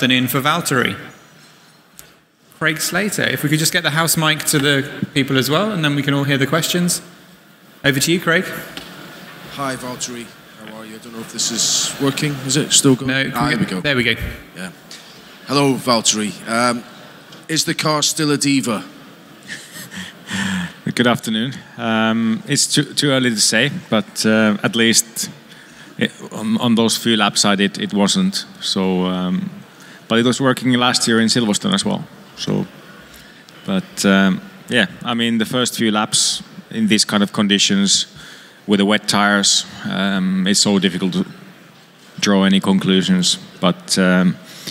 afternoon for Valtteri. Craig Slater, if we could just get the house mic to the people as well, and then we can all hear the questions. Over to you, Craig. Hi, Valtteri. How are you? I don't know if this is working. Is it still going? No, there we go. There we go. Yeah. Hello, Valtteri. Is the car still a diva? Good afternoon. It's too early to say, but at least on those few laps I did, it wasn't. So, but it was working last year in Silverstone as well. So, but yeah, I mean the first few laps in these kind of conditions with the wet tires, it's so difficult to draw any conclusions. But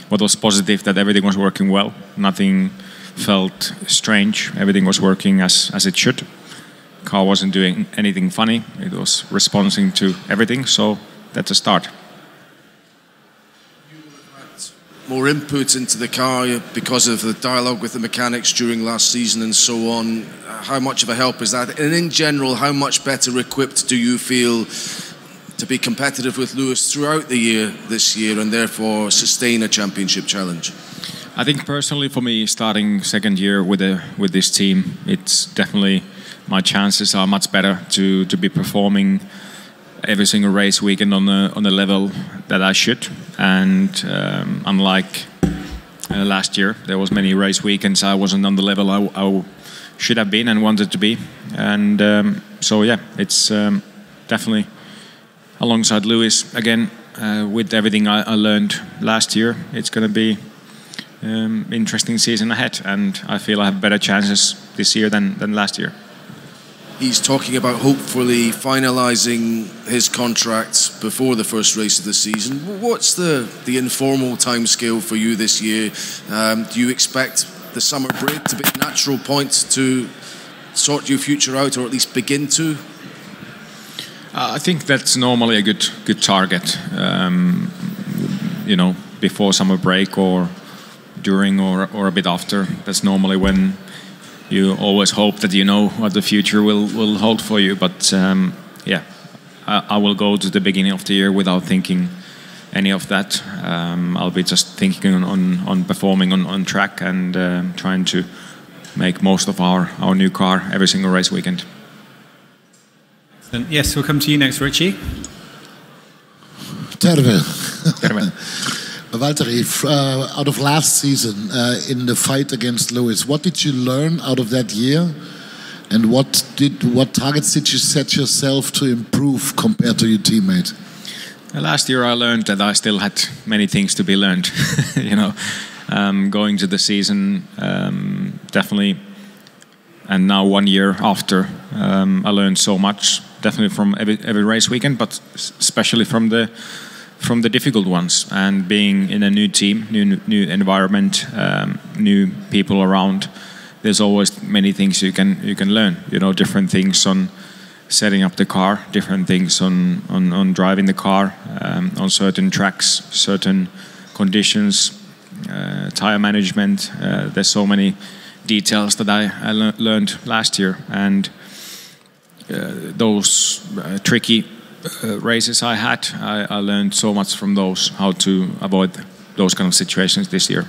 what was positive that everything was working well. Nothing felt strange. Everything was working as it should. Car wasn't doing anything funny. It was responding to everything. So that's a start. You had more input into the car because of the dialogue with the mechanics during last season and so on. How much of a help is that? And in general, how much better equipped do you feel to be competitive with Lewis throughout the year this year and therefore sustain a championship challenge? I think personally for me, starting second year with this team, it's definitely my chances are much better to be performing every single race weekend on the level that I should. And unlike last year, there was many race weekends I wasn't on the level I should have been and wanted to be. And so yeah, it's definitely alongside Lewis again with everything I learned last year. It's going to be interesting season ahead, and I feel I have better chances this year than last year. He's talking about hopefully finalising his contract before the first race of the season. What's the informal timescale for you this year? Do you expect the summer break to be a natural point to sort your future out, or at least begin to? I think that's normally a good target. You know, before summer break or during or a bit after. That's normally when you always hope that you know what the future will hold for you. But yeah, I will go to the beginning of the year without thinking any of that. I'll be just thinking on performing on track and trying to make most of our new car every single race weekend. Yes, we'll come to you next, Richie. Terve. Valtteri, out of last season in the fight against Lewis, what did you learn out of that year, and what targets did you set yourself to improve compared to your teammate? Last year I learned that I still had many things to be learned. You know, going to the season definitely, and now 1 year after, I learned so much. Definitely from every race weekend, but especially from the difficult ones, and being in a new team, new environment, new people around. There's always many things you can learn. You know, different things on setting up the car, different things on driving the car, on certain tracks, certain conditions, tire management. There's so many details that I learned last year, and those tricky races I had, I learned so much from those, how to avoid those kind of situations this year.